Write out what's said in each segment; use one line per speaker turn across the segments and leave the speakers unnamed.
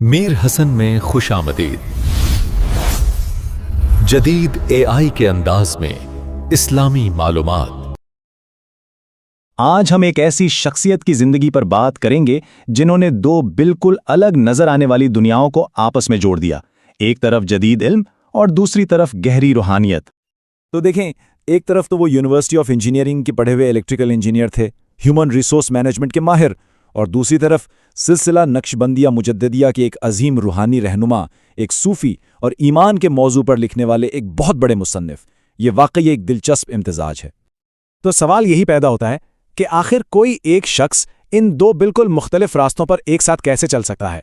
میر حسن میں خوش آمدید۔ جدید AI کے انداز میں اسلامی معلومات۔
آج ہم ایک ایسی شخصیت کی زندگی پر بات کریں گے جنہوں نے دو بالکل الگ نظر آنے والی دنیاؤں کو آپس میں جوڑ دیا، ایک طرف جدید علم اور دوسری طرف گہری روحانیت۔
تو دیکھیں، ایک طرف تو وہ یونیورسٹی آف انجینئرنگ کے پڑھے ہوئے الیکٹریکل انجینئر تھے، ہیومن ریسورس مینجمنٹ کے ماہر، اور دوسری طرف سلسلہ نقشبندیہ مجددیہ کے ایک عظیم روحانی رہنما، ایک صوفی اور ایمان کے موضوع پر لکھنے والے ایک بہت بڑے مصنف۔ یہ واقعی ایک دلچسپ امتزاج ہے۔
تو سوال یہی پیدا ہوتا ہے کہ آخر کوئی ایک شخص ان دو بالکل مختلف راستوں پر ایک ساتھ کیسے چل سکتا ہے؟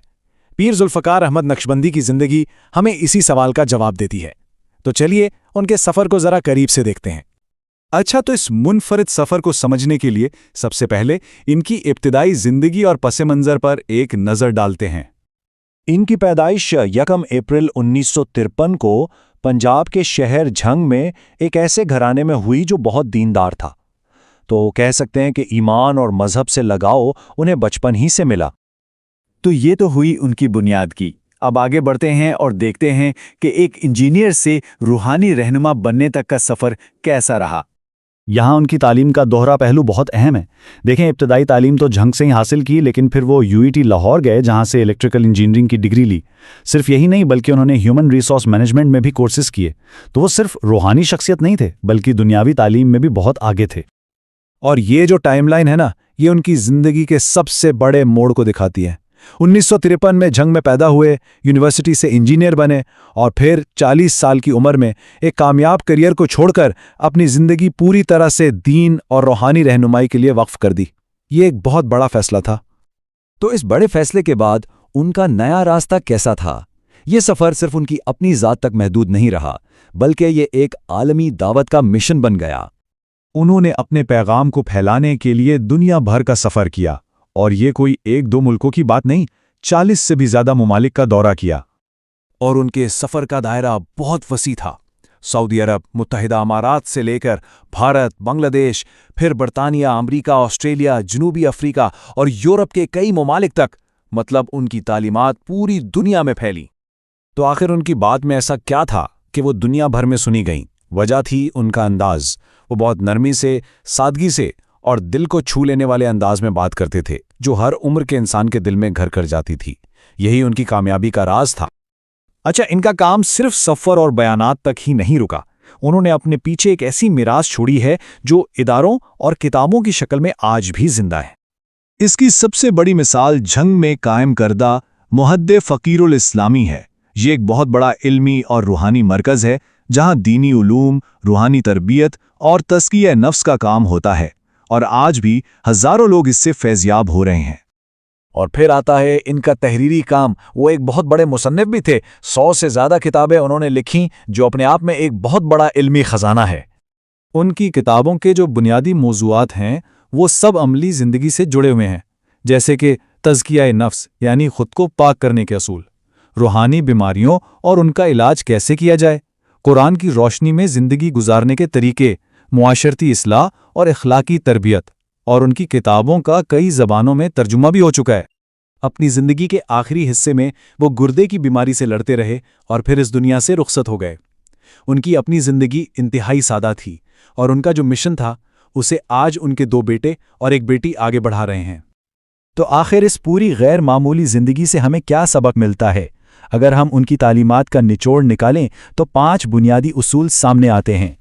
پیر ذوالفقار احمد نقشبندی کی زندگی ہمیں اسی سوال کا جواب دیتی ہے۔ تو چلیے ان کے سفر کو ذرا قریب سے دیکھتے ہیں۔ اچھا، تو اس منفرد سفر کو سمجھنے کے لیے سب سے پہلے ان کی ابتدائی زندگی اور پس منظر پر ایک نظر ڈالتے ہیں۔ ان کی پیدائش 1 اپریل 1953 کو پنجاب کے شہر جھنگ میں ایک ایسے گھرانے میں ہوئی جو بہت دیندار تھا۔ تو کہہ سکتے ہیں کہ ایمان اور مذہب سے لگاؤ انہیں بچپن ہی سے ملا۔ تو یہ تو ہوئی ان کی بنیاد کی۔ اب آگے بڑھتے ہیں اور دیکھتے ہیں کہ ایک انجینئر سے روحانی رہنما بننے تک کا سفر کیسا رہا۔ یہاں ان کی تعلیم کا دوہرا پہلو بہت اہم ہے۔ دیکھیں، ابتدائی تعلیم تو جھنگ سے ہی حاصل کی، لیکن پھر وہ UET لاہور گئے جہاں سے الیکٹریکل انجینئرنگ کی ڈگری لی۔ صرف یہی نہیں بلکہ انہوں نے ہیومن ریسورس مینجمنٹ میں بھی کورسز کیے۔ تو وہ صرف روحانی شخصیت نہیں تھے بلکہ دنیاوی تعلیم میں بھی بہت آگے تھے۔ اور یہ جو ٹائم لائن ہے نا، یہ ان کی زندگی کے سب سے بڑے موڑ کو دکھاتی ہے۔ 1953 میں جھنگ میں پیدا ہوئے، یونیورسٹی سے انجینئر بنے اور پھر 40 سال کی عمر میں ایک کامیاب کیریئر کو چھوڑ کر اپنی زندگی پوری طرح سے دین اور روحانی رہنمائی کے لیے وقف کر دی۔ یہ ایک بہت بڑا فیصلہ تھا۔
تو اس بڑے فیصلے کے بعد ان کا نیا راستہ کیسا تھا؟ یہ سفر صرف ان کی اپنی ذات تک محدود نہیں رہا، بلکہ یہ ایک عالمی دعوت کا مشن بن گیا۔
انہوں نے اپنے پیغام کو پھیلانے کے لیے دنیا بھر کا سفر کیا، اور یہ کوئی 1-2 ملکوں کی بات نہیں، 40 سے بھی زیادہ ممالک کا دورہ کیا۔
اور ان کے سفر کا دائرہ بہت وسیع تھا۔ سعودی عرب، متحدہ امارات سے لے کر بھارت، بنگلہ دیش، پھر برطانیہ، امریکہ، آسٹریلیا، جنوبی افریقہ اور یورپ کے کئی ممالک تک، مطلب ان کی تعلیمات پوری دنیا میں پھیلی۔
تو آخر ان کی بات میں ایسا کیا تھا کہ وہ دنیا بھر میں سنی گئیں؟ وجہ تھی ان کا انداز۔ وہ بہت نرمی سے، سادگی سے اور دل کو چھو لینے والے انداز میں بات کرتے تھے، جو ہر عمر کے انسان کے دل میں گھر کر جاتی تھی۔ یہی ان کی کامیابی کا راز تھا۔ اچھا، ان کا کام صرف سفر اور بیانات تک ہی نہیں رکا۔ انہوں نے اپنے پیچھے ایک ایسی میراث چھوڑی ہے جو اداروں اور کتابوں کی شکل میں آج بھی زندہ ہے۔ اس کی سب سے بڑی مثال جھنگ میں قائم کردہ معہد فقیر الاسلامی ہے۔ یہ ایک بہت بڑا علمی اور روحانی مرکز ہے جہاں دینی علوم، روحانی تربیت اور تزکیہ نفس کا کام ہوتا ہے، اور آج بھی ہزاروں لوگ اس سے فیضیاب ہو رہے ہیں۔
اور پھر آتا ہے ان کا تحریری کام۔ وہ ایک بہت بڑے مصنف بھی تھے۔ 100 سے زیادہ کتابیں انہوں نے لکھیں، جو اپنے آپ میں ایک بہت بڑا علمی خزانہ ہے۔
ان کی کتابوں کے جو بنیادی موضوعات ہیں وہ سب عملی زندگی سے جڑے ہوئے ہیں، جیسے کہ تزکیہ نفس یعنی خود کو پاک کرنے کے اصول، روحانی بیماریوں اور ان کا علاج کیسے کیا جائے، قرآن کی روشنی میں زندگی گزارنے کے طریقے، معاشرتی اصلاح اور اخلاقی تربیت، اور ان کی کتابوں کا کئی زبانوں میں ترجمہ بھی ہو چکا ہے۔ اپنی زندگی کے آخری حصے میں وہ گردے کی بیماری سے لڑتے رہے اور پھر اس دنیا سے رخصت ہو گئے۔ ان کی اپنی زندگی انتہائی سادہ تھی، اور ان کا جو مشن تھا اسے آج ان کے 2 بیٹے اور ایک بیٹی آگے بڑھا رہے ہیں۔ تو آخر اس پوری غیر معمولی زندگی سے ہمیں کیا سبق ملتا ہے؟ اگر ہم ان کی تعلیمات کا نچوڑ نکالیں تو 5 بنیادی اصول سامنے آتے ہیں۔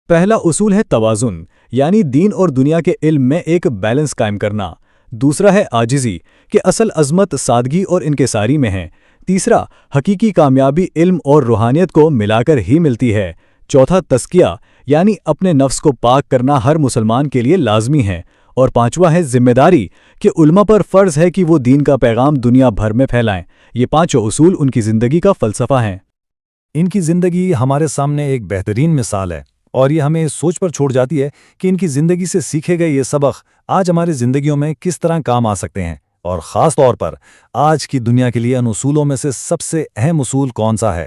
پہلا اصول ہے توازن، یعنی دین اور دنیا کے علم میں ایک بیلنس قائم کرنا۔ دوسرا ہے عاجزی، کہ اصل عظمت سادگی اور انکساری میں ہے۔ تیسرا، حقیقی کامیابی علم اور روحانیت کو ملا کر ہی ملتی ہے۔ چوتھا، تزکیہ، یعنی اپنے نفس کو پاک کرنا ہر مسلمان کے لیے لازمی ہے۔ اور پانچواں ہے ذمہ داری، کہ علماء پر فرض ہے کہ وہ دین کا پیغام دنیا بھر میں پھیلائیں۔ یہ 5 اصول ان کی زندگی کا فلسفہ ہیں۔
ان کی زندگی ہمارے سامنے ایک بہترین مثال ہے، اور یہ ہمیں سوچ پر چھوڑ جاتی ہے کہ ان کی زندگی سے سیکھے گئے یہ سبق آج ہماری زندگیوں میں کس طرح کام آ سکتے ہیں، اور خاص طور پر آج کی دنیا کے لیے ان اصولوں میں سے سب سے اہم اصول کون سا ہے؟